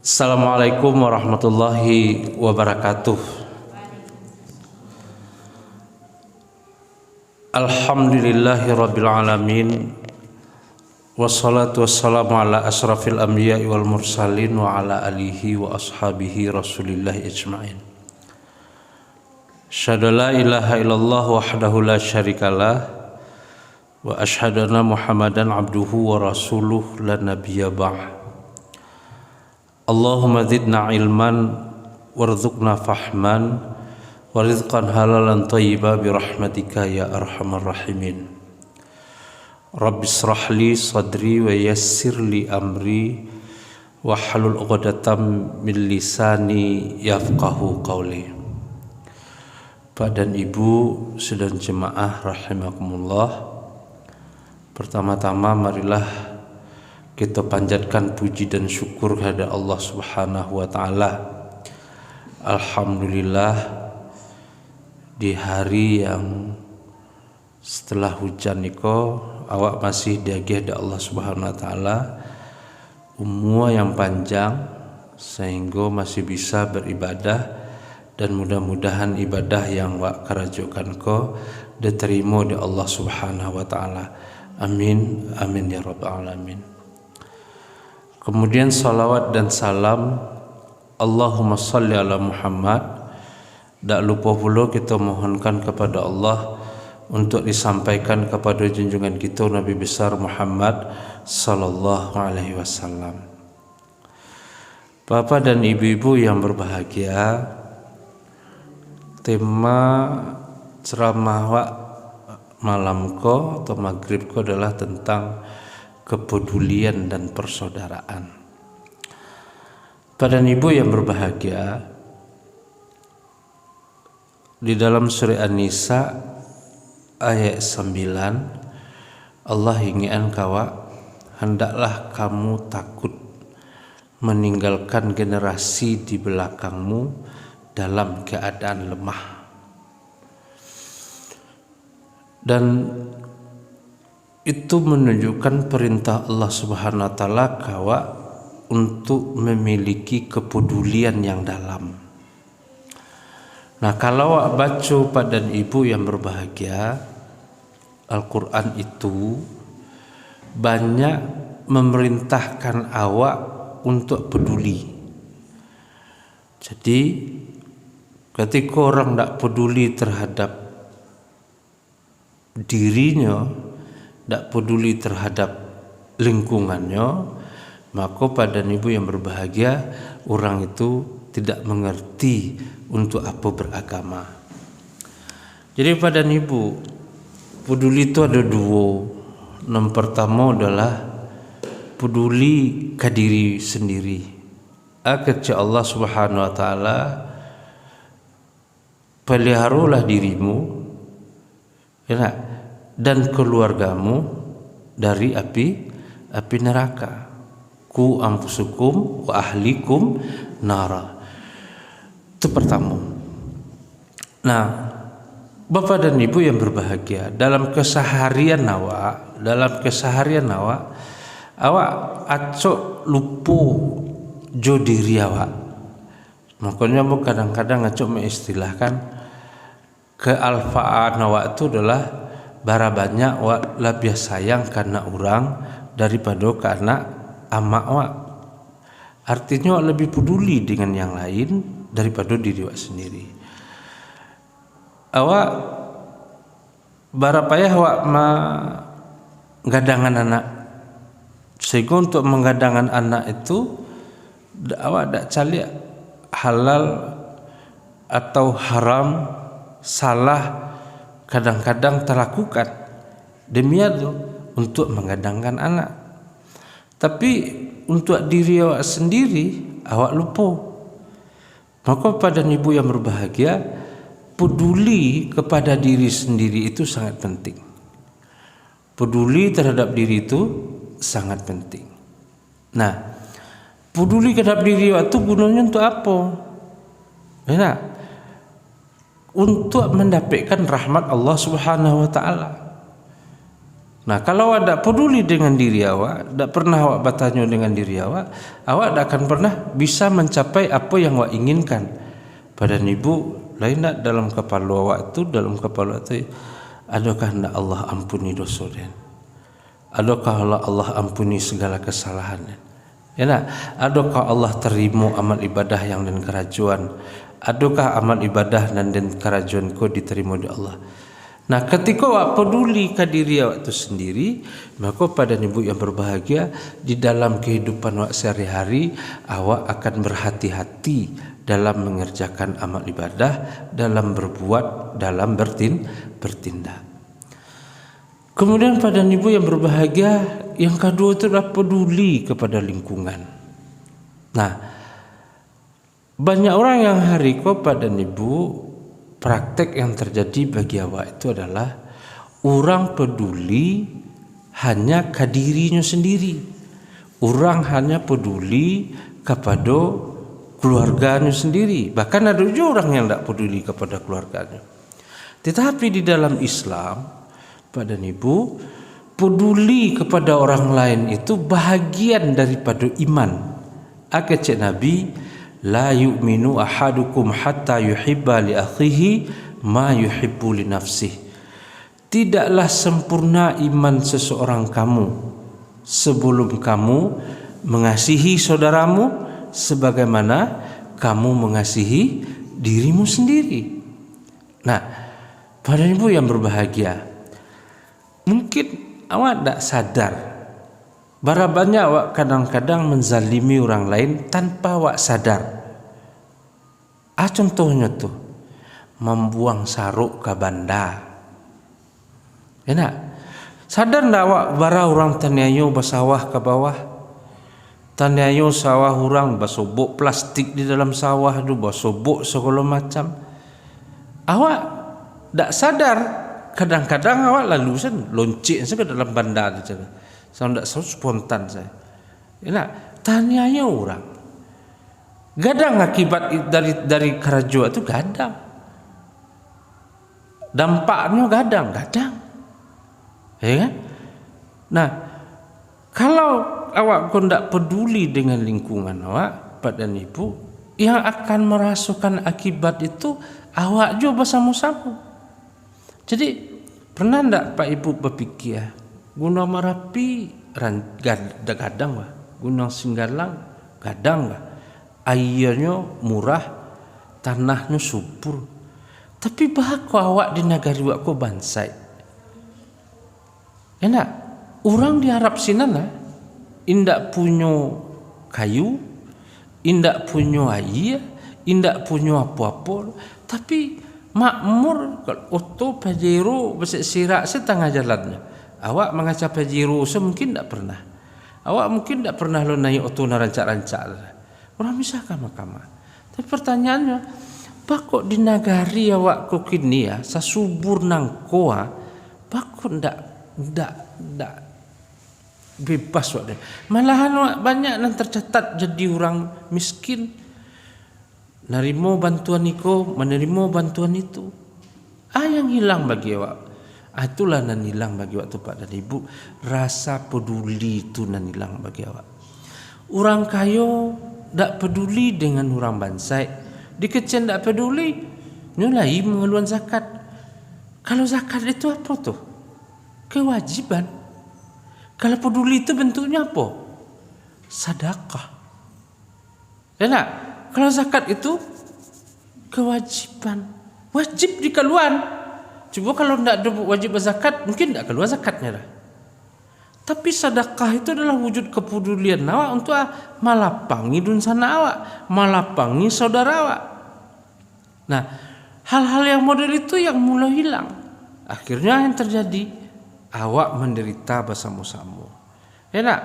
Assalamualaikum warahmatullahi wabarakatuh. Alhamdulillahi rabbil alamin. Wassalatu wassalamu ala asrafil anbiya'i wal mursalin wa ala alihi wa ashabihi rasulillahi ajma'in. Asyhadu la ilaha illallah wahdahu la syarikalah wa asyhadu anna Muhammadan abduhu wa rasuluh la nabiyya ba'd. Allahumma zidna ilman warzuqna fahman warizqan halalan thayyiba birahmatika ya arhamar rahimin. Rabbi israh li sadri wa yassir li amri wahlul 'uqdatam min lisani yafqahu qawli. Pak dan Ibu sedang jemaah rahimakumullah, pertama-tama marilah kita panjatkan puji dan syukur kepada Allah Subhanahu wa taala. Alhamdulillah, di hari yang setelah hujan niko awak masih diagih da Allah Subhanahu wa taala umur yang panjang sehingga masih bisa beribadah, dan mudah-mudahan ibadah yang wak kerajokan ko diterima di Allah Subhanahu wa taala. Amin amin ya rabbal alamin. Kemudian salawat dan salam Allahumma salli ala Muhammad. Tak lupa pula kita mohonkan kepada Allah untuk disampaikan kepada junjungan kita Nabi besar Muhammad sallallahu alaihi wasallam. Bapak dan ibu-ibu yang berbahagia, tema ceramah wak malam ko atau maghrib ko adalah tentang kepedulian dan persaudaraan. Pada ibu yang berbahagia, di dalam surah An-Nisa ayat 9 Allah ingin kawa, hendaklah kamu takut meninggalkan generasi di belakangmu dalam keadaan lemah. Dan itu menunjukkan perintah Allah Subhanahu wa taala kawa untuk memiliki kepedulian yang dalam. Nah, kalau awak baca pada ibu yang berbahagia, Al-Quran itu banyak memerintahkan awak untuk peduli. Jadi ketika orang tak peduli terhadap dirinya, tak peduli terhadap lingkungannya, maka pada ibu yang berbahagia orang itu tidak mengerti untuk apa beragama. Jadi pada ibu, peduli itu ada dua. Yang pertama adalah peduli ke diri sendiri. Kata Allah Subhanahu wa taala, peliharalah dirimu ya, dan keluargamu dari api neraka. Ku anfusukum wa ahlikum nara. Itu pertama. Nah, Bapak dan Ibu yang berbahagia, dalam keseharian awak acok lupa jo diri awak. Makanya kadang-kadang acok mengistilahkan kealfaan awak itu adalah bara banyak wak lebih sayang karena orang daripada karena amak wak. Artinya wak lebih peduli dengan yang lain daripada diri wak sendiri. Awak bara payah wak menggadangan anak, sehingga untuk menggadangan anak itu awak tak cari halal atau haram, salah kadang-kadang terlakukan demi itu untuk menggadangkan anak. Tapi untuk diri awak sendiri awak lupa. Maka pada ibu yang berbahagia, peduli kepada diri sendiri itu sangat penting. Peduli terhadap diri itu sangat penting. Nah, peduli terhadap diri awak itu gunanya untuk apa? Benar? Untuk mendapatkan rahmat Allah Subhanahu wa taala. Nah, kalau awak tak peduli dengan diri awak, tak pernah awak bertanya dengan diri awak tak akan pernah bisa mencapai apa yang awak inginkan. Pada ibu, lain tak dalam kepala awak tu, dalam kepala tu, adakah hendak Allah ampuni dosa dia? Adakah Allah ampuni segala kesalahan dia? Ya nak? Adakah Allah terima amal ibadah yang dan kerajuan? Adakah amal ibadah dan kerajuan kau diterima oleh Allah? Nah, ketika awak peduli ke diri awak itu sendiri, maka pada ibu yang berbahagia di dalam kehidupan awak sehari-hari, awak akan berhati-hati dalam mengerjakan amal ibadah, dalam berbuat, dalam bertindak. Kemudian pada ibu yang berbahagia, yang kedua itu adalah peduli kepada lingkungan. Nah, banyak orang yang hari ko pada ibu praktek yang terjadi bagi awak itu adalah orang peduli hanya ke dirinya sendiri. Orang hanya peduli kepada keluarganya sendiri. Bahkan ada juga orang yang tidak peduli kepada keluarganya. Tetapi di dalam Islam, pada ibu, peduli kepada orang lain itu bahagian daripada iman. Cek Nabi, la yu'minu ahadukum hatta yuhibba li akhihi ma yuhibbu li nafsihi. Tidaklah sempurna iman seseorang kamu sebelum kamu mengasihi saudaramu sebagaimana kamu mengasihi dirimu sendiri. Nah, pada ibu yang berbahagia, mungkin awak tak sadar berapa banyak awak kadang-kadang menzalimi orang lain tanpa awak sadar. Contohnya tuh membuang saruk ke banda. Ya nak? Sadar tak awak bara orang taniayo bersawah ke bawah? Taniayo sawah orang bersobok plastik di dalam sawah tu, bersobok segala macam. Awak tak sadar, kadang-kadang awak lalu lonceng ke dalam banda tu. Saya tidak spontan saya. Ya, tanyanya orang. Gadang akibat dari kerajuan itu gadang. Dampaknya gadang. Ya kan? Nah, kalau awak tidak peduli dengan lingkungan awak, pada ibu, yang akan merasakan akibat itu awak juga bersama-sama. Jadi pernah tidak Pak Ibu berpikir? Gunung Merapi gadang lah, Gunung Singgalang gadang lah, airnya murah, tanahnya subur. Tapi bahaku awak di negara awak ko bansai. Enak, orang di Arab Sinan lah, indak punya kayu, indak punya air, indak punya apa-apa, tapi makmur. Oto Pajero besek sirak setengah jalannya. Awak mengaca Pajero mungkin tak pernah. Awak mungkin tak pernah lo naik oto na rancak-rancak. Orang bisa kama-kama. Tapi pertanyaannya, pakok di nagari awak ko kini ya, sasubur nang koa, pakok ndak bebas wak deh. Malahan awak banyak yang tercatat jadi orang miskin. Nerimo bantuan niko, menerima bantuan itu. Yang hilang bagi awak. Itulah nan hilang bagi waktu Pak dan Ibu, rasa peduli itu nan hilang bagi awak. Orang kayo tak peduli dengan orang bansai, dikecen tak peduli, nyulai mengeluarkan zakat. Kalau zakat itu apa tuh? Kewajiban. Kalau peduli itu bentuknya apa? Sedekah. Enak. Kalau zakat itu kewajiban, wajib dikeluarkan. Coba kalau tidak ada wajib zakat, mungkin tidak keluar zakatnya dah. Tapi sedekah itu adalah wujud kepedulian awak untuk malapangi dunsana awak, malapangi saudara awak. Nah, hal-hal yang model itu yang mulai hilang. Akhirnya yang terjadi, awak menderita bersama-sama. Ya nak,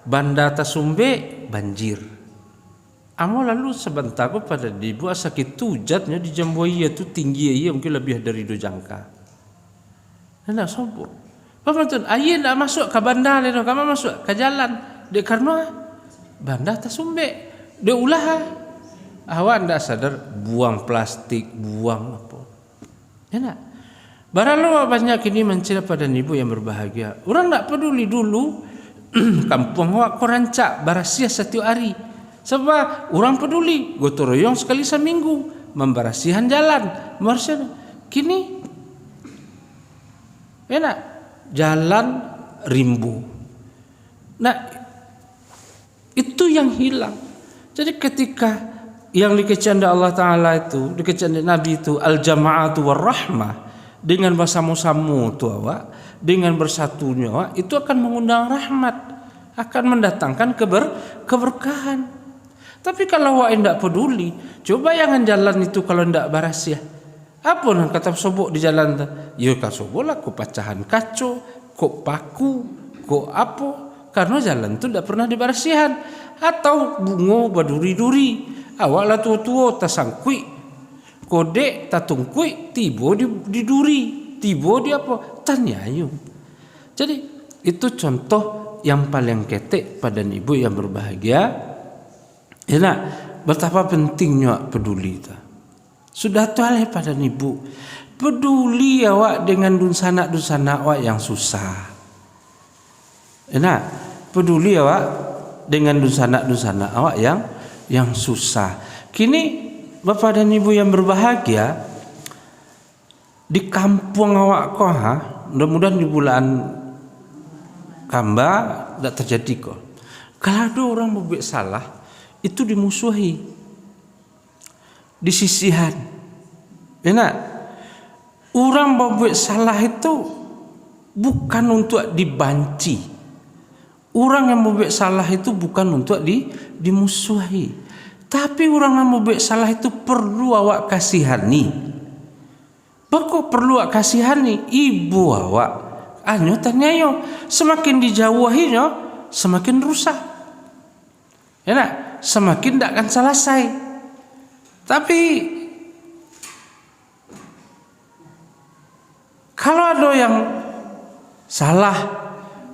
Banda Tasumbe banjir. Amo lalu sebentar ko pada dibuat sakit tujatnya di Jambuaya itu tinggi ya mungkin lebih dari 2 jangka. Nak sombong. Bapak tuan, ayah nak masuk ke bandar ni, kamu masuk ke jalan. Dia karena bandar Tasumbe, dia ulah. Awak ndak sadar buang plastik, buang apa. Ya nak. Baralau banyak ini mencela pada ibu yang berbahagia. Orang tak peduli dulu kampung awak kau rancak barasia setiap hari. Sebab orang peduli gotong royong sekali seminggu memberasihan jalan. Marsnya kini enak jalan rimbu. Nah itu yang hilang. Jadi ketika yang dikecanda Allah Ta'ala itu, dikecanda Nabi itu al-jama'atu war-rahmah, dengan bersama-sama tu awak, dengan bersatunya awak, itu akan mengundang rahmat, akan mendatangkan keberkahan. Tapi kalau awak tidak peduli, coba jangan jalan itu kalau tidak baras ya. Apa nak kata sobok di jalan tu? Ya kau sobok lah, kau pecahan kaco, kau paku, kau apa? Karena jalan tu tidak pernah dibarasihan. Atau bungo baduri-duri, awak lah tua-tua tasangkui, kode tatungkui, tibo di duri, tibo di apa? Tanyayung. Jadi itu contoh yang paling ketek pada ibu yang berbahagia. Ya nak, betapa pentingnya peduli itu. Sudah tualeh pada ibu, peduli awak dengan dunsana awak yang susah. Ya nak, peduli awak dengan dunsana awak yang susah. Kini Bapak dan Ibu yang berbahagia, di kampung awak kau mudah-mudahan di bulan Kamba tidak terjadi kok. Kalau ada orang membuat salah, itu dimusuhi, disisihan. Enak. Orang membuat salah itu bukan untuk dibanci. Orang yang membuat salah itu bukan untuk dimusuhi. Tapi orang yang membuat salah itu perlu awak kasihani. Pokok perlu awak kasihani. Ibu awak anyo tanyayo, semakin dijauhinya semakin rusak. Enak, semakin tidak akan selesai. Tapi kalau ada yang salah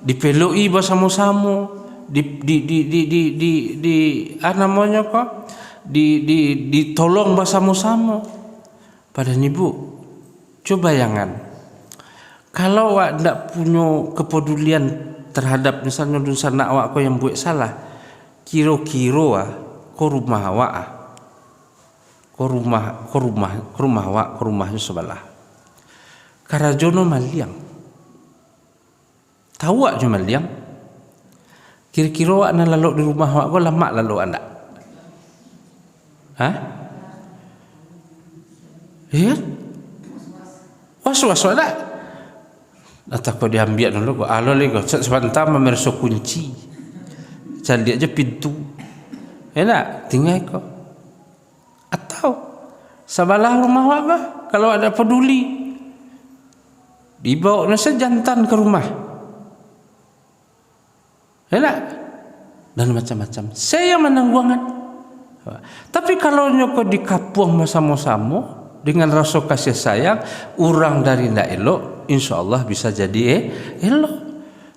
dipeloi bersama-sama, namanya kok ditolong bersama-sama. Pada ibu, coba jangan. Kalau awak tidak punya kepedulian terhadap misalnya dunsana awak kau yang buat salah, kira-kira kau rumah awak, kau rumah awak, kau rumahnya sebelah. Karajono Maliang. Tahu awak cuma liang? Kira-kira awak nak lalu di rumah awak kau lama lalu anda? Hah? Iya? Was-was ada? Atau kau diambil dulu kau alo lagi kau sebentar memerso kunci, cari aja pintu, enak tinggal kau. Atau sebelah rumah awak bah, kalau ada peduli, dibawa nasi jantan ke rumah. Enak dan macam-macam. Saya menangguangan. Tapi kalau nyoko di kampung bersama-sama dengan rasa kasih sayang, orang dari ndak elok, insya Allah bisa jadi elok.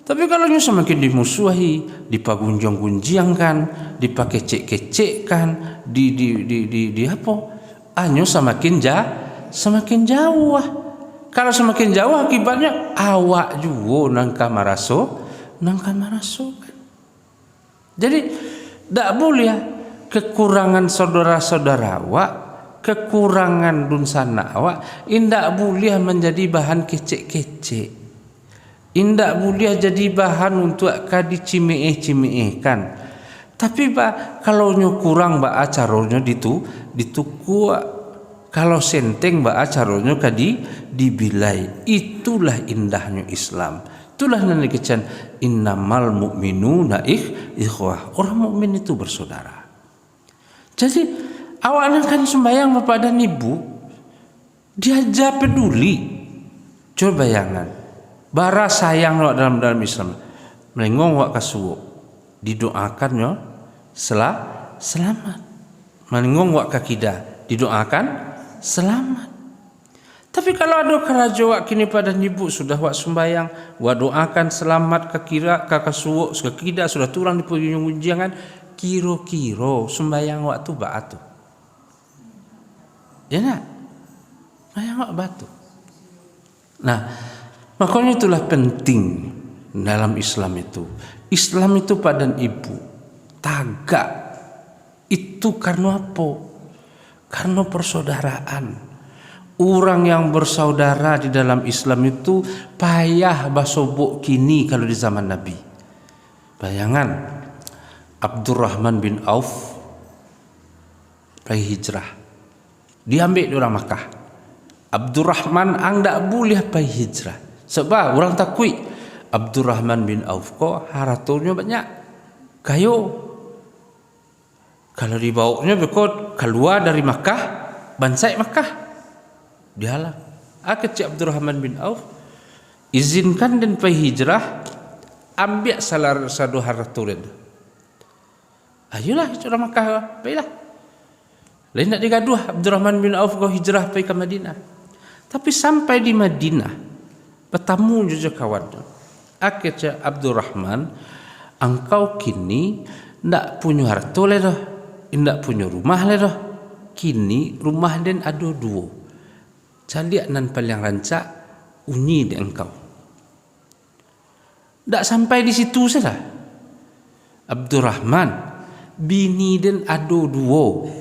Tapi kalau semakin dimusuhi, dipagunjang-gunjangkan, dipakecek-kecekkan, di apa? Anyo semakin jauh. Kalau semakin jauh akibatnya awak juga nangka maraso. Jadi tak boleh kekurangan saudara-saudara awak, kekurangan dunsana awak, indak boleh menjadi bahan kecek-kecek, indak boleh jadi bahan untuk kadi cimeh-cimehkan. Tapi pak kalau kurang ba acaranya dituku, kalau senteng ba acaranya kadi dibilai. Itulah indahnya Islam. Itulah yang dikecen innamal mu'minuna ikhwah. Orang mukmin itu bersaudara. Jadi awak kan sembahyang bapak dan ibu, diajar peduli. Coba bayangan, bara sayang dalam Islam, melengong wak kasuwo, didoakannya selamat. Melengong wak kakidah, didoakan selamat. Tapi kalau ada keraja wak kini pada ibu sudah wak sembayang, wak doakan selamat kakira kakak suwok kakida sudah turang di pujung unjangan, kiro sembayang wak tu batu. Ya nak, sembayang wak batu. Nah, makanya itulah penting dalam Islam itu. Islam itu padan ibu, tagak. Itu karena apa? Karena persaudaraan. Orang yang bersaudara di dalam Islam itu payah basobok kini kalau di zaman Nabi. Bayangan Abdurrahman bin Auf pergi hijrah. Diambil di orang Makkah. Abdurrahman angdak boleh pergi hijrah. Sebab orang takui Abdurrahman bin Auf kok hartanya banyak. Kayo kalau dibawanya bekot keluar dari Makkah, bansai Makkah. Dihalang. Kecik Abdurrahman bin Auf izinkan dan pergi hijrah, ambil salah satu harta dia. Ayolah orang Makkah, baiklah. Lain nak digaduh Abdurrahman bin Auf kau hijrah pergi ke Madinah. Tapi sampai di Madinah bertemu juga kawannya. Akhirnya Abdurrahman, engkau kini ndak punya harta le dah, ndak punya rumah le dah. Kini rumah den ada dua. Caliak nan paling rancak unyi di engkau. Ndak sampai di situ saja. Abdurrahman, bini den ada dua.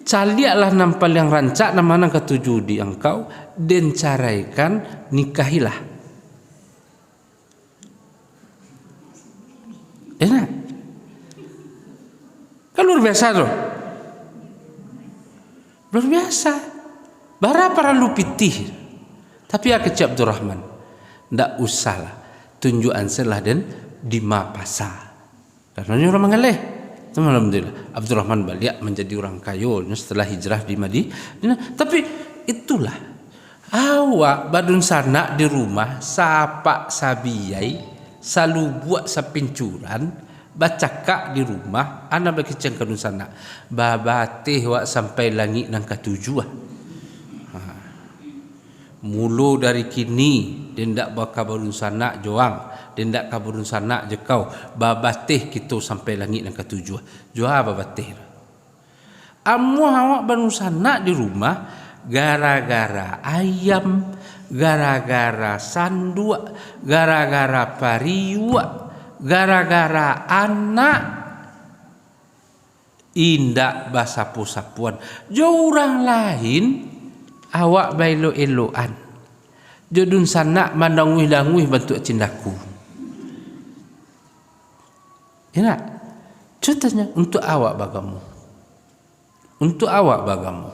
Caliaklah nan paling rancak nama ketujuh di engkau dan caraikan nikahilah. Enak. Kan luar biasa tuh. Luar biasa. Bara para lu pitih. Tapi ya kecil Abdurrahman, ndak usahlah tunjukan selah dan di mapasa. Karena orang mengalih. Alhamdulillah Abdurrahman balik menjadi orang kaya setelah hijrah di Madinah. Tapi itulah awak badun sana di rumah sapa sabiyai selalu buat sapincuran baca kak di rumah anak berkeceng kadun sana babatih wak sampai langit nang ketujuh. Mulu dari kini dia ndak bakal badun sana joang. Dia ndak kaburun sana je kau babatih kita sampai langit yang ketujuh. Jual babatih. Amu awak banu sana di rumah gara-gara ayam, gara-gara sandua, gara-gara pariwa, gara-gara anak indak basapu-sapuan. Jo orang lain awak bailo eloan. Jodun sana mandangui-dangui bentuk cindaku. Enak. Contohnya untuk awak bagamu. Untuk awak bagamu.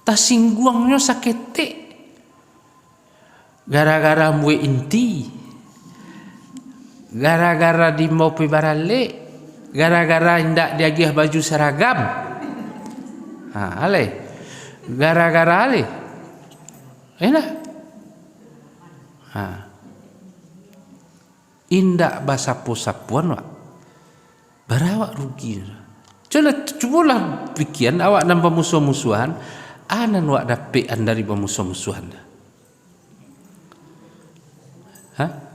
Tak singguangnya saketek. Gara-gara mue inti. Gara-gara di mau pi barale. Gara-gara hendak diagih baju seragam. Ale. Gara-gara ale. Enak. Indak basapu-sapuan wak. Barawak rugi. Cubalah pikiran awak dan pemusuh-musuhan. Anan wak dapean dari pemusuh-musuhan.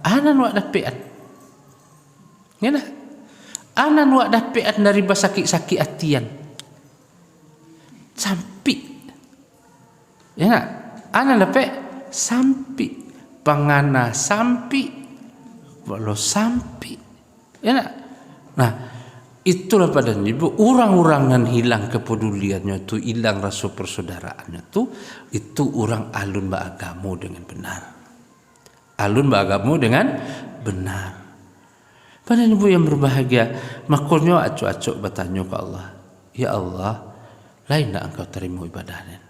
Anan wak dapean. Ngena. Anan wak dapean dari basakit-sakit hatian. Sampai. Ngena. Anan dapet sampai. Pangana sampai. Walau sampai. Ngena. Nah, itulah pada ibu orang-orang yang hilang kepeduliannya tu, hilang rasa persaudaraannya tu, itu orang alun beragama dengan benar. Alun beragama dengan benar. Pada ibu yang berbahagia, makanya acuk-acuk bertanya ke Allah, ya Allah, lain tak engkau terima ibadahnya?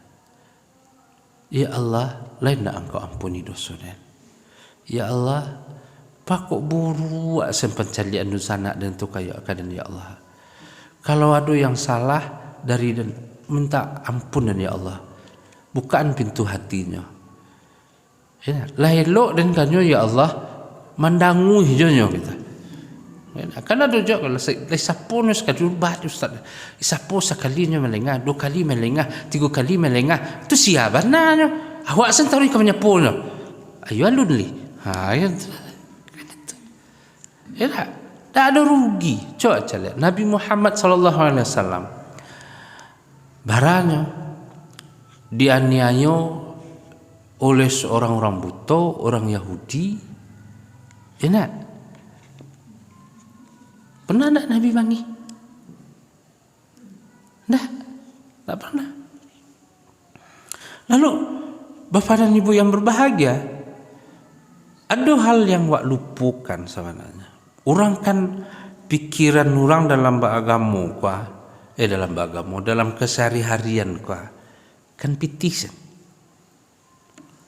Ya Allah, lain tak engkau ampuni dosanya? Ya Allah, pakok buru sempat calian sana dan tu kayak keadaan ya Allah. Kalau ada yang salah dari dan minta ampunan ya Allah. Bukaan pintu hatinya. Ya, lahirlo dan kanyo ya Allah mandangu hijaunya kita. Ya, kan ada juga kalau sapo nos kadul bat ustaz. Sapo sekalinya melengah, 2 kali melengah, 3 kali melengah. Tu siapa nanya? Awak sentari ke menyaponya. Ayo alun li. Ya. Ya, tak ada rugi. Coba lihat Nabi Muhammad SAW. Barangnya dianiaya oleh seorang orang buta, orang Yahudi. Enak. Pernah tak Nabi panggil? Tak pernah. Lalu Bapak dan Ibu yang berbahagia, ada hal yang wak lupukan sebenarnya. Orang kan pikiran orang dalam beragama dalam kesehari-harian kan pitisan.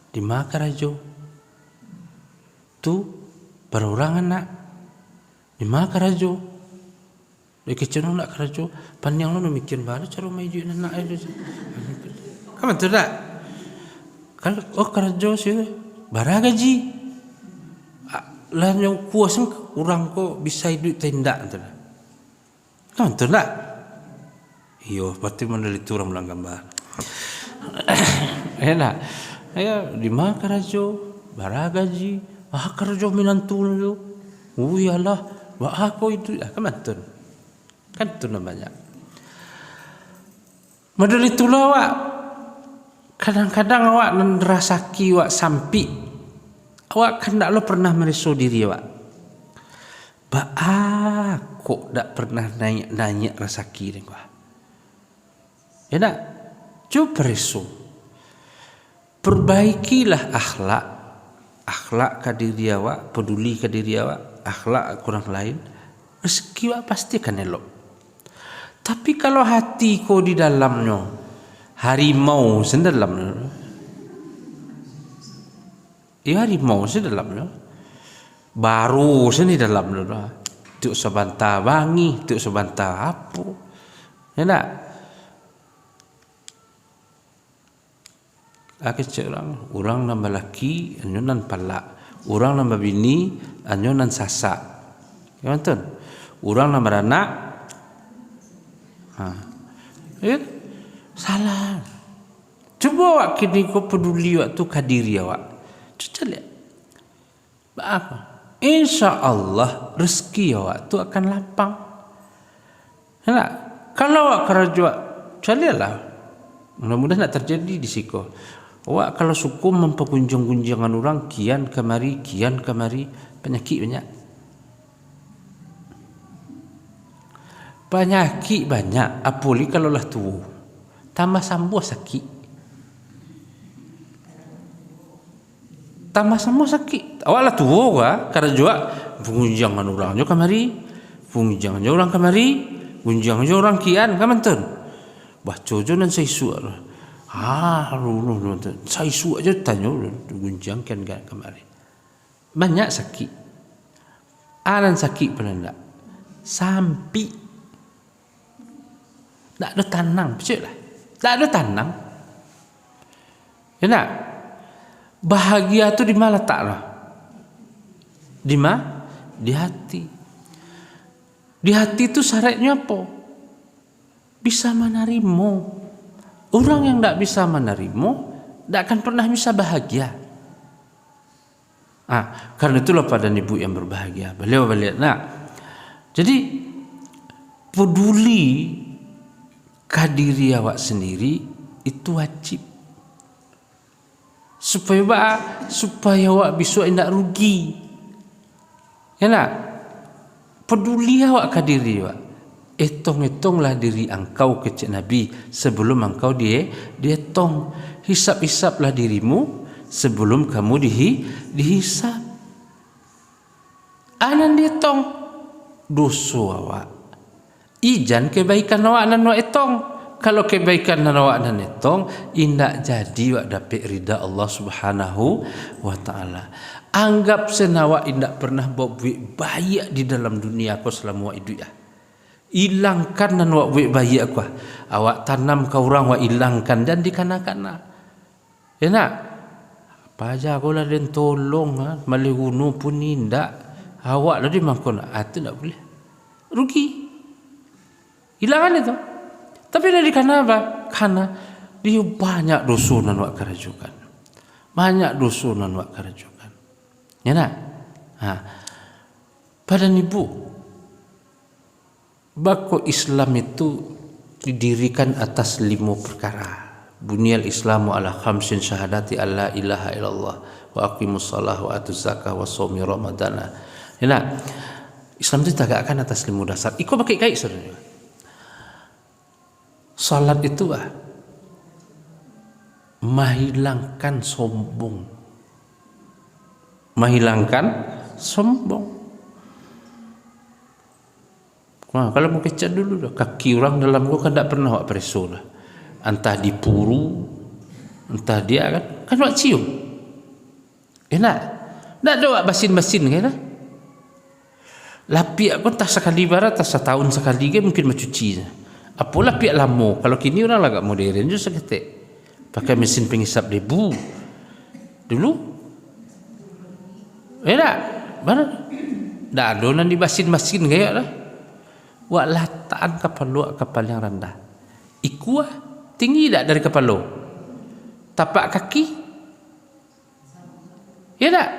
Di mana karajo? Tu berorangan nak. Di mana karajo? Di kecil nak karajo. Panjang lo mikir baru cara maju nak itu. Kamu tu tak? Kalau karajo sih, bara gaji. Lah yang kuasa orang ko bisa hidup tindak tu. Kamu tu tak? Iyo, berarti meneliti orang bilang gambar. Enak. Ya, di mana karajo? Bara gaji. Karajo minantul tu. Iyalah, aku itu. Kamu tu. Kan tu namanya. Model itulah wak. Kadang-kadang awak nerasaki wak sampi. Awak kan tak lo pernah mereso diri awak. Kok tak pernah nanya rasaki ni kau. Ya tak? Coba reso. Perbaikilah akhlak ke diri awak, peduli ke diri awak, akhlak ke orang lain. Rezeki awak pasti akan elok. Tapi kalau hati kau di dalamnya harimau sedalamnya, harimau sedalamnya, baru sini dalamnya, tuk sebantah bangi, tuk sebantah apa, ya tak? Kecil orang nambah laki, anjunan palak, orang nambah bini, anjunan sasak, ya betul? Orang nambah anak. Salah. Coba awak kini kau peduli waktu kadiri awak. Cuba lihat. Apa? Insya Allah rezeki awak tu akan lapang. Nak? Kalau awak kerja, cuba lihatlah. Mudah-mudahan nak terjadi di siko. Awak kalau suku mempergunjung-gunjungan orang kian kemari, penyakit banyak. Penyakit banyak, apalagi kalau lah tua. Tambah sambuh sakit. Tambah sambuh sakit. Awak lah tua karena juga pengunjangan orangnya kemari, pengunjangan orang kemari, pengunjangan orang kian, kan betul? Baca je nan saya suat. Saya suat aja tanya pengunjangkan kemari. Banyak sakit. Alan sakit pernah tak? Sampai tak ada tanang, betul lah. Tak ada tanang. Ya nak? Bahagia tu di mana letaklah? Di mana? Di hati. Di hati tu syaratnya apa? Bisa menerima. Orang yang tak bisa menerima, tak akan pernah bisa bahagia. Karena itulah pada ibu yang berbahagia. Beliau nak. Jadi peduli kadiri awak sendiri itu wajib supaya awak bisa tidak rugi. Ya nak? Peduli awak kadiri awak. Hitung-hitunglah diri engkau kecil Nabi sebelum engkau dihitung. Hisap-hisaplah dirimu sebelum kamu dihisap. Anan dihitung dosa awak. Ijan kebaikan awak nan awak hitung. Kalau kebaikan nan awak nan hitung, indak jadi awak dapat ridha Allah Subhanahu wa taala. Anggap senawak indak pernah buat baik di dalam dunia aku selama awak hidup ya. Hilangkan nan awak buat baik aku. Awak tanam ke orang awak hilangkan dan dikana-kana. Ya nak? Apa aja aku lah dan tolong malih gunu pun indak. Awak lah di mangkon. Itu tak boleh. Rugi. Hilangan itu. Tapi dari karena apa? Karena dia banyak dosa nan wak kerajukan. Banyak dosa nan wak kerajukan. Ya nak? Pada ibu, bako Islam itu didirikan atas 5 perkara. Bunyal Islamu ala khamsin syahadati alla ilaha illallah wa aqimus shalah wa atuz zakah wa shaumi ramadana. Nah, Islam itu tegakkan atas 5 dasar. Iko pakai kait saudara. Salat itu menghilangkan sombong. Menghilangkan sombong. Nah, kalau mau kecek dulu dah. Kaki orang dalam gua kan tak pernah awak preso dah. Entah dipuru, entah dia kan awak cium. Enak. Tak ada awak basin-basin kan? Lapiak pun tak sekali barat, tak setahun sekali ke mungkin mencuci. Apalah lapiak lama. Kalau kini orang agak modern je seketik. Pakai mesin pengisap debu. Dulu enak. Mana? Tak ada orang dibasin-basin kayak lah. Wak lataan kapal yang rendah. Iku tinggi tak dari kepala? Tapak kaki? Ya tak?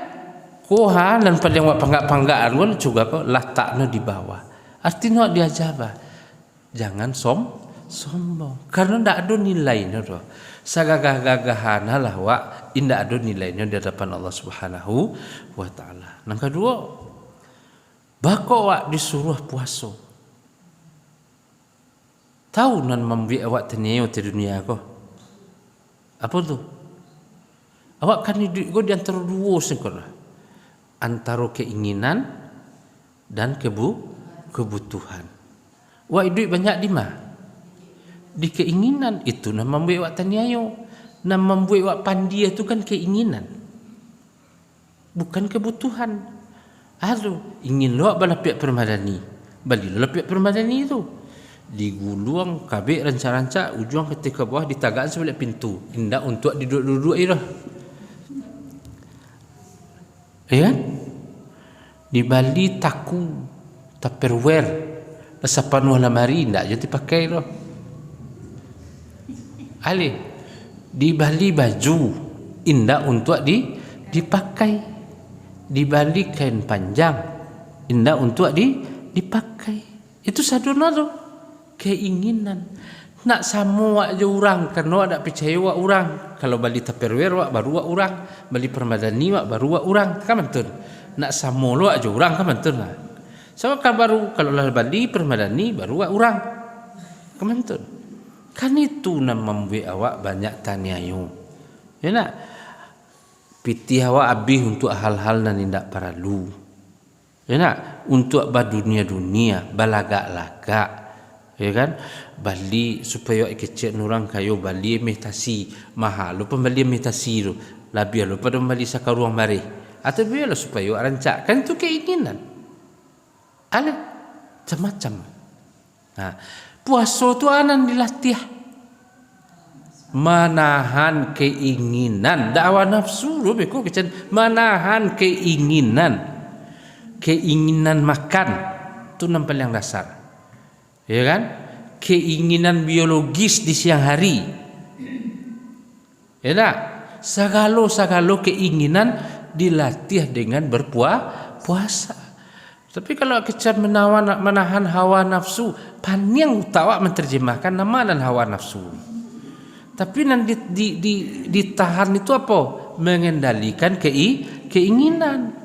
Kohan dan paling wak panggak-panggaan pun juga kau letaknya di bawah. Artinya dia jawab, jangan sombong. Karena tak ada nilainya doh. Sagagah-gagahan lah wak indah ada nilainya di hadapan Allah Subhanahu wa taala. Yang kedua, bako wak disuruh puasa. Tahu nan membuat awak ternyew di dunia kau? Apa tu? Awak kan hidup kau di antara dua sekolah. Antara keinginan dan kebutuhan. Wak hidup banyak di mana? Di keinginan itu nan membuat awak ternyew. Nan membuat awak pandai itu kan keinginan. Bukan kebutuhan. Aduh, ingin lo bala pihak permadani. Balilah pihak permadani itu. Digulung kabik rancak-rancak ujung ketika bawah ditagaan sebelah pintu indah untuk duduk-duduk aja ya kan di Bali taku tupperware resapan lamari ndak jadi pakai loh alih di Bali baju indah untuk dipakai di Bali kain panjang indah untuk dipakai itu sadona tuh keinginan nak sama aja orang karena ada percaya wak orang kalau bali tupperware wak baru wak orang bali permadani wak baru wak orang kan betul nak sama lo aja orang kan betul lah so kan baru kalau lah bali permadani baru wak orang kan betul kan itu nak membuat awak banyak taniayu ya nak piti awak habis untuk hal-hal yang tidak perlu ya nak untuk dunia balagak-lagak ya kan bali supaya kecil orang kayo bali meditasi mahal lupa bali meditasi tu lebih lupa pada bali sakaruang mari atau biarlah supaya rancak kan itu keinginan ada macam-macam nah puasa tu anan dilatih menahan keinginan dakwa nafsu lu beko kecil menahan keinginan makan tu nampak yang dasar ya kan keinginan biologis di siang hari ya tak segala keinginan dilatih dengan berpuasa tapi kalau kita menahan hawa nafsu panjang utawa menerjemahkan nama dan hawa nafsu tapi nanti ditahan itu apa mengendalikan keinginan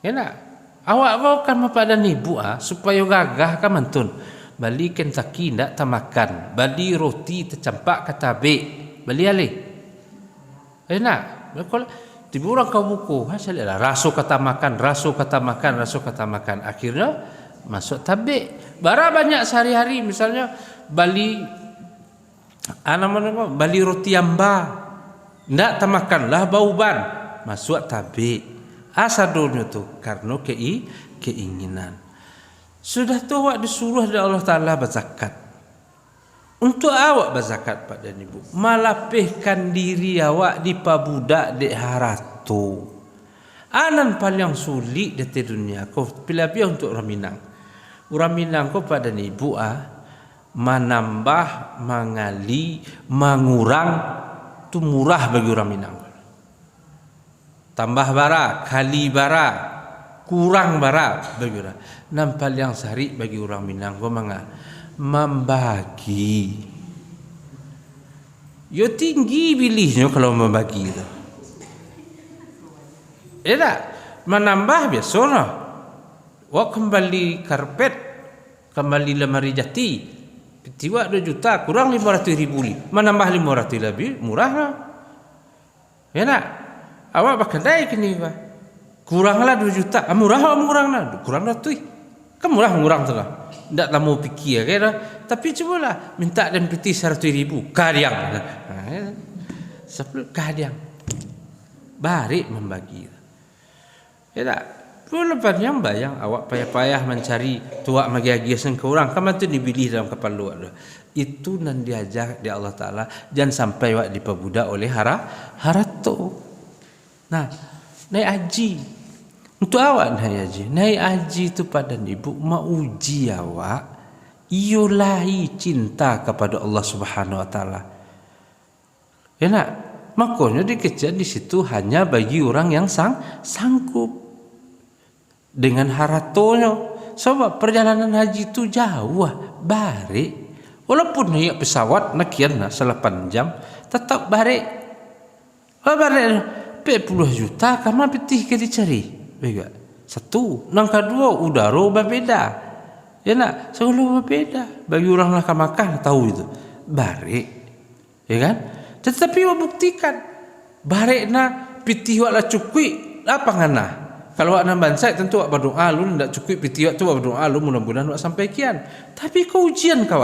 ya tak awak kau kan mapadan ibu supaya gagah kan mantun bali Kentucky ndak tamakan bali roti tercampak katabe bali alih enak kalau tiba orang kau buku hasilnya raso kata makan akhirnya masuk tabe bara banyak sehari-hari misalnya bali bali roti amba ndak tamakan lah bauban masuk tabe asadulnya tu karena keinginan. Sudah tu awak disuruh oleh Allah Ta'ala berzakat. Untuk awak berzakat Pak dan Ibu. Malapihkan diri awak di pabudak di haratu. Anan paling sulit di dunia. Kau pilih-pilih untuk orang Minang. Orang Minang kau Pak dan Ibu menambah, mengali, mengurang. Itu murah bagi orang Minang. Tambah bara, kali bara, kurang bara bagi orang. Nampal yang sehari bagi orang Minang membagi. Yo tinggi bilihnya kalau membagi itu. Tak? Menambah biasa lah. Wah kembali karpet, kembali lemari jati. Tiba 2 juta kurang 500.000. Menambah 500 lebih murah lah. Ya tak? Awak bakal naik ni pak. Kuranglah 2 juta. Murah lah. Kurang lah tu. Kan murah tu lah. Tak tamu fikir kan. Tapi cubalah minta dan piti 100.000. Kadiang. Sebelum kadiang. Barik membagi. Ya tak? Lepas yang bayang awak payah-payah mencari tuak magi-agiasan ke orang. Kamu tu dipilih dalam kepala luar. Itu nan diajak di Allah Ta'ala. Jangan sampai awak diperbudak oleh harato. Nah, naik haji. Untuk awak naik haji. Naik haji itu pada ibu mau uji awak. Iulahi cinta kepada Allah Subhanahu Wa Ta'ala. Ya nak? Makanya dikejar di situ hanya bagi orang yang sanggup. Dengan haratonya. Sebab perjalanan haji itu jauh. Barik. Walaupun naik pesawat nakian 8 jam. Tetap barik. Barik 40 juta kamu petih ke dicari. Baik. Satu. Yang kedua udara berbeda. Ya nak? Segala berbeda. Bagi orang nak ke Makkah tahu itu. Barik. Ya kan? Tetapi buktikan. Barik nak petih wala cukui. Apa ngana? Kalau awak nak bansai tentu awak berdoa lu ndak cukup piti awak tu berdoa lu mudah-mudahan awak sampai kian. Tapi kau ujian kau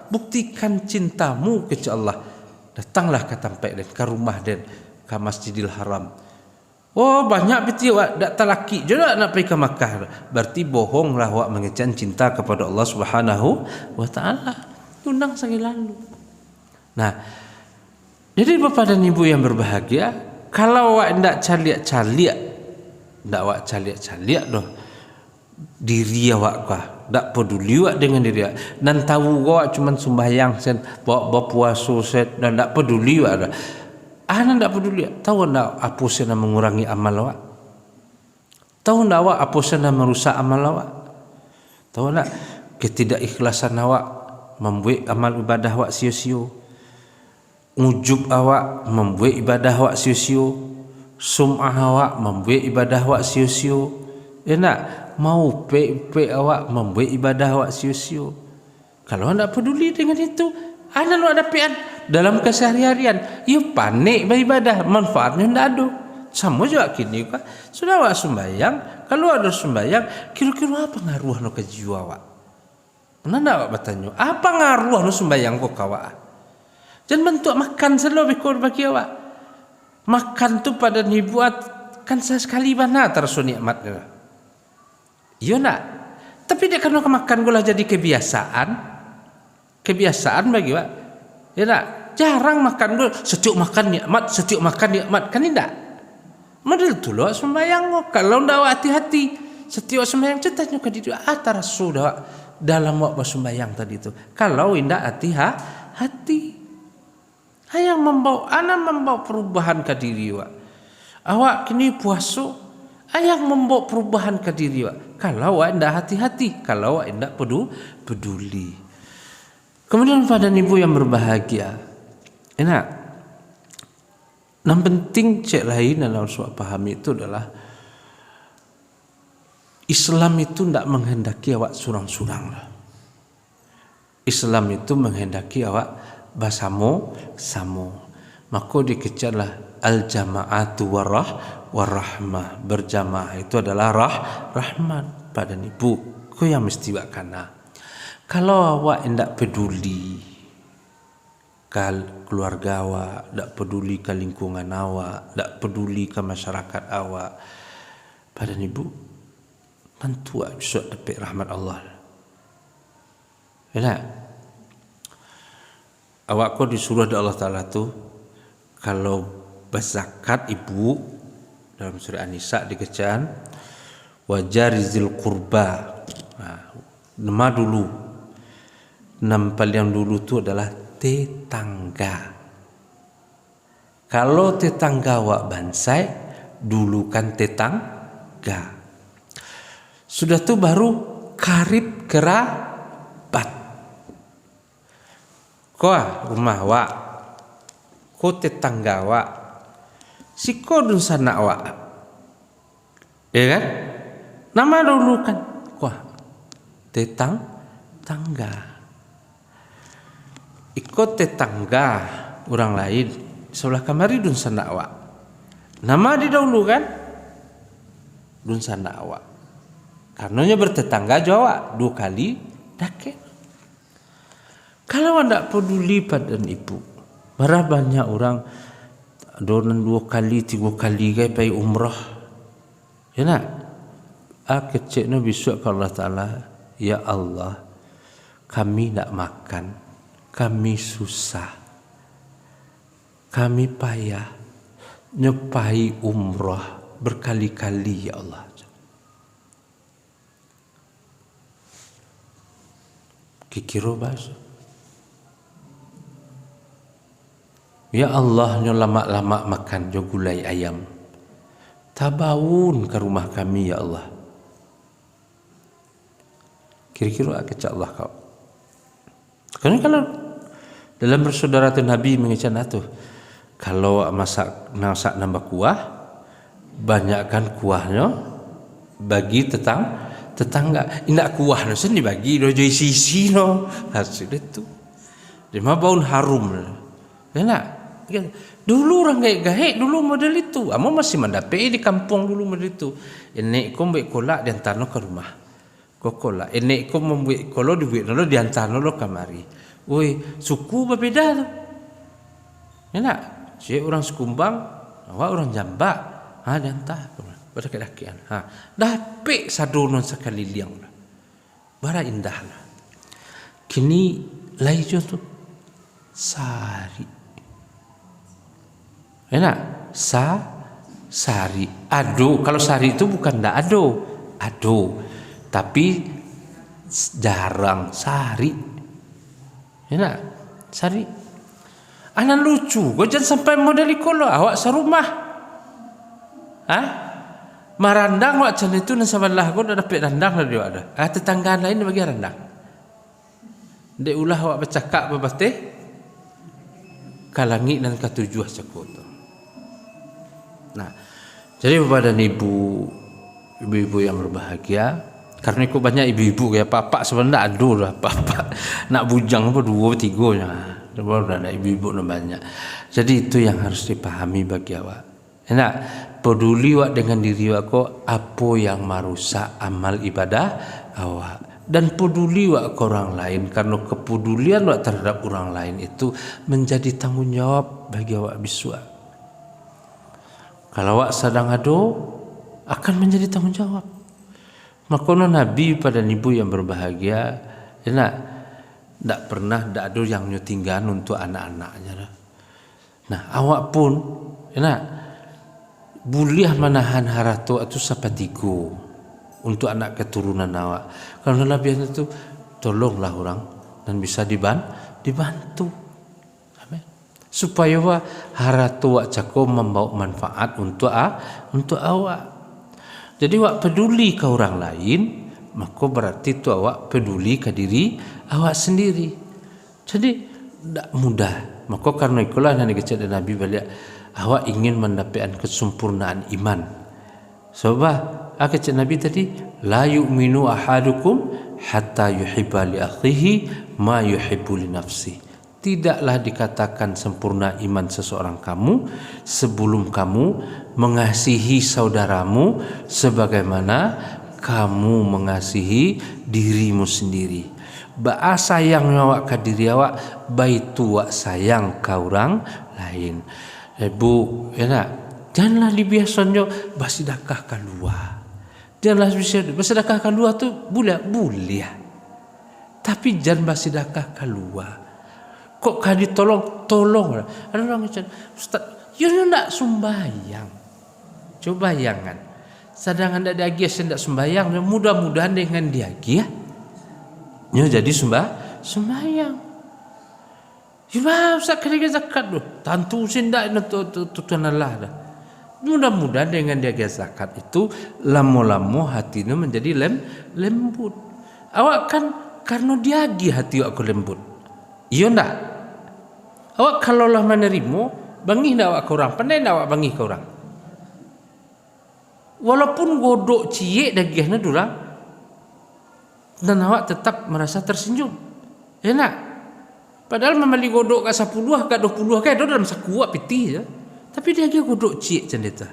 buktikan cintamu kepada Allah. Datanglah ke tempat dan ke rumah dan ke Masjidil Haram. Oh banyak piti awak dak talaki je nak pergi ke Makkah. Berarti bohonglah awak mengecan cinta kepada Allah Subhanahu Wa Ta'ala. Undang sekali lalu. Nah, jadi Bapak dan Ibu yang berbahagia, kalau awak ndak caliak-caliak, ndak awak caliak-caliak doh diri awak kah, ndak peduli awak dengan diri awak, dan tahu awak cuma sembahyang sen, bawa puasa set, dan ndak peduli awak dah. Anak ndak peduli, tahu ndak apa sena mengurangi amal awak? Tahu ndak awak apa sena merusak amal awak? Tahu ndak ketidakikhlasan awak membuat amal ibadah awak sia-sia? Ujub awak membuat ibadah awak sia-sia? Sum'ah awak membuat ibadah awak sia-sia? Ya nak? Mau pe awak membuat ibadah awak sia-sia? Kalau anda peduli dengan itu, anda lu ada pian dalam keseharian, ia panik beribadah, manfaatnya ndak ada. Sama juga kini kan, sudah awak sembahyang, kalau ada sembahyang, kira-kira apa ngaruh no ke jiwa awak? Nanda awak bertanya, apa ngaruh no sembahyang kok awak? Jangan bentuk makan selalu bagi awak. Makan tu pada dibuat kan sekali mana terasa nikmatnya. Iya nak. Tapi dia kalau makan gula jadi kebiasaan bagi awak. Ya nak. Jarang makan gula, setiap makan nikmat kan tidak. Model tu lo sembahyang kalau ndak hati-hati. Setiap sembahyang cetaknya ke diri terasa dah dalam waktu sembahyang tadi tu. Kalau indah hati. Yang membawa perubahan ke diri awak. Awak kini puasa, yang membawa perubahan ke diri awak. Kalau awak tidak hati-hati, kalau awak tidak peduli. Kemudian pada ibu yang berbahagia, enak. Yang penting cek lain dalam suatu paham itu adalah Islam itu tidak menghendaki awak surang-surang. Islam itu menghendaki awak bersama. Maka dikejarlah al-jama'atu warahmah. Berjamaah itu adalah rahmat pada ibu. Kau yang mesti buat kana. Kalau awak tidak peduli ke keluarga awak, tidak peduli ke lingkungan awak, tidak peduli ke masyarakat awak, pada ibu tentu awak bisa dapat rahmat Allah. Ya. Awak kau disuruh oleh Allah Ta'ala tu kalau berzakat ibu dalam surah An-Nisa dikecan wajarizil qurba. Nama dulu, nama yang dulu tu adalah tetangga. Kalau tetangga awak bansai, dulu kan tetangga. Sudah tu baru karib kerabat. Kau rumah awak ko tetangga awak si ko dun sana awak, ya kan? Nama dulu kan, wah tangga. Ikut tetangga orang lain sebelah kamari dun sana awak. Nama didahulukan dun sana awak. Karenanya bertetangga Jawa 2 kali dake. Kalau anda peduli pada ibu, marah banyak orang donan 2 kali 3 kali gay pai umrah. Ya nak? Keciknya besok ke Allah Ta'ala, ya Allah, kami nak makan, kami susah, kami payah nyepai umrah berkali-kali ya Allah. Kikiro bahasa. Ya Allah, nyo lama-lama makan jo gulai ayam. Tabaun ke rumah kami ya Allah. Kira-kira kecak Allah kau. Karena kalau dalam bersaudara tu Nabi mengecek tu, kalau masak nambah kuah, banyakkan kuahnya bagi tetangga. Indak kuah no sen dibagi do jo isi no. Hasil itu. Dia mah bau harum. Enak. Dulu orang gaek-gaek dulu model itu. Amo masih mendapat di kampung dulu model itu. Enek ko mbek kolak diantarno ke rumah. Kokola. Enek ko membuat kolo dibuat nolo diantarno lo kamari. Woi, suku berbeda tu. Enak. Si orang Sekumbang, awak orang Jambak. Diantar. Pada kedakian. Dapat sadonon sekali liang. Bara indah lah. Kini lai contoh sari. Enak, sari. Ado, kalau sari itu bukan ndak ado, tapi jarang sari. Enak, sari. Anak lucu, kau jangan sampai model ikolo. Awak serumah, marandang awak macam itu nasabalah kau dah dapat randang dah dia ada. Tetangga lain bagi randang. Dek ulah awak bercakap berbate, kalangi dan ketujuh cakap. Nah, jadi kepada ibu-ibu yang berbahagia, karena ikut banyak ibu-ibu kayak papa sebenarnya ada lah papa nak bujang apa 2 3 nya, baru ada ibu-ibu banyak. Jadi itu yang harus dipahami bagi awak. Enak, peduli awak dengan diri awak apa yang merusak amal ibadah awak, dan peduli awak ke orang lain, karena kepedulian awak terhadap orang lain itu menjadi tanggung jawab bagi awak biswa. Kalau awak sedang ado, akan menjadi tanggung jawab. Makanya Nabi pada ibu yang berbahagia, enak, tidak pernah tidak ada yang nyotinggan untuk anak-anaknya. Nah, awak pun, enak, boleh menahan harato itu sapatiku untuk anak keturunan awak. Kalau Nabi itu tolonglah orang dan bisa dibantu. Supaya harato wak cako membawa manfaat untuk awak. Jadi wak peduli ke orang lain, maka berarti itu awak peduli ke diri awak sendiri. Jadi tidak mudah. Maka karena itulah yang dikecek Nabi balik, awak ingin mendapatkan kesempurnaan iman. Sebab kecek Nabi tadi, la yu'minu ahadukum hatta yuhibba li akhihi ma yuhibbu li nafsihi. Tidaklah dikatakan sempurna iman seseorang kamu sebelum kamu mengasihi saudaramu sebagaimana kamu mengasihi dirimu sendiri. Ba sayang awak ke diri awak, baitu wak sayang ke orang lain. Bu, enak. Janganlah dibiasanya bersedekah keluar. Janganlah bersedekah keluar tu boleh. Tapi jangan bersedekah keluar. Kok kadi tolong. Ada orang macam Ustaz, you nak sembahyang. Coba bayangan. Sedangkan ada dia hendak sembahyang, mudah-mudahan dengan dia nya jadi sembahyang. Sebab Ustaz kena zakat tu. Tantu sindak tuan Allah dah. Mudah-mudahan dengan dia zakat itu lama-lama hatinya menjadi lembut. Awak kan karena dia hati aku lembut. Iya ndak? Awak kalau lah menerima, Bangih ndak awak ke orang, pandai ndak awak bangih ke orang. Walaupun godok cie dagihnya durang, dan awak tetap merasa tersenyum. Enak. Padahal memali godok ka 10 ka 20 ka dalam sakuak pitih je. Tapi dia godok cie cendeta.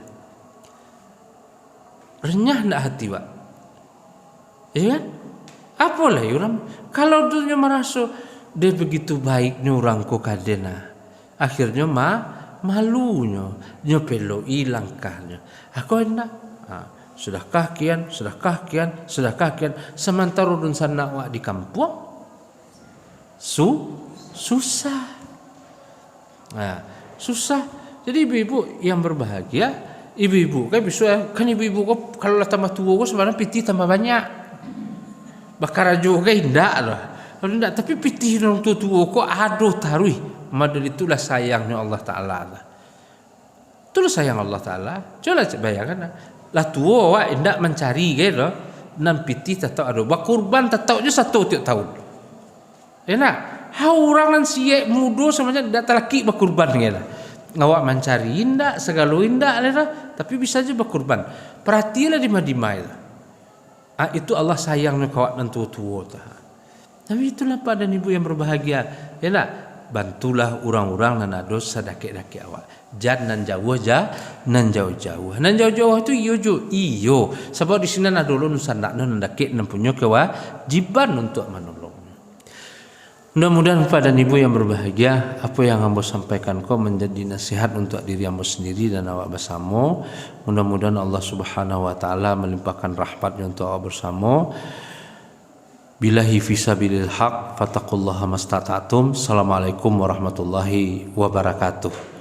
Renyah ndak hati wak. Ya kan? Apalah orang kalau dunia merasa dia begitu baiknya orang ko kadena. Akhirnya malunya, nyopelo ilangkahnya. Aku hendak sudahkah kian, sementara dun sana awak di kampung susah. Susah. Jadi ibu-ibu yang berbahagia, ibu-ibu kan ibu-ibu kok kalau tambah tua kok sebenarnya piti tambah banyak. Bakar juga indah lah. Indah, tapi piti orang tua kok aduh taruh. Maka itulah sayangnya Allah Ta'ala. Itulah sayang Allah Ta'ala. Coba bayangkan lah tua awak hendak mencari gitu, nan piti tetap ada bakurban tetap je 1 tiap tahun. Enak. Orang nan siek mudo semuanya dak laki bakurban gitu. Awak mencari indak segala indak lah, tapi bisa aja bakurban. Perhatilah di madimai. Itu Allah sayangnya kawak nan tua-tua. Tapi itulah pada ibu yang berbahagia. Enak. Bantulah orang-orang nan ada sedakit-dakit awak. Nan jauh-jauh. Nan jauh-jauh itu iyo. Sebab di sini ada dulu nusandakna nan dakit nan punya kewajiban untuk menolong. Mudah-mudahan pada ibu yang berbahagia, apa yang hamba sampaikan kau menjadi nasihat untuk diri hamba sendiri dan awak bersama. Mudah-mudahan Allah Subhanahu wa taala melimpahkan rahmat-Nya untuk awak bersama. Billahi fisabilil haq, fattaqullaha mastata'tum. Assalamualaikum warahmatullahi wabarakatuh.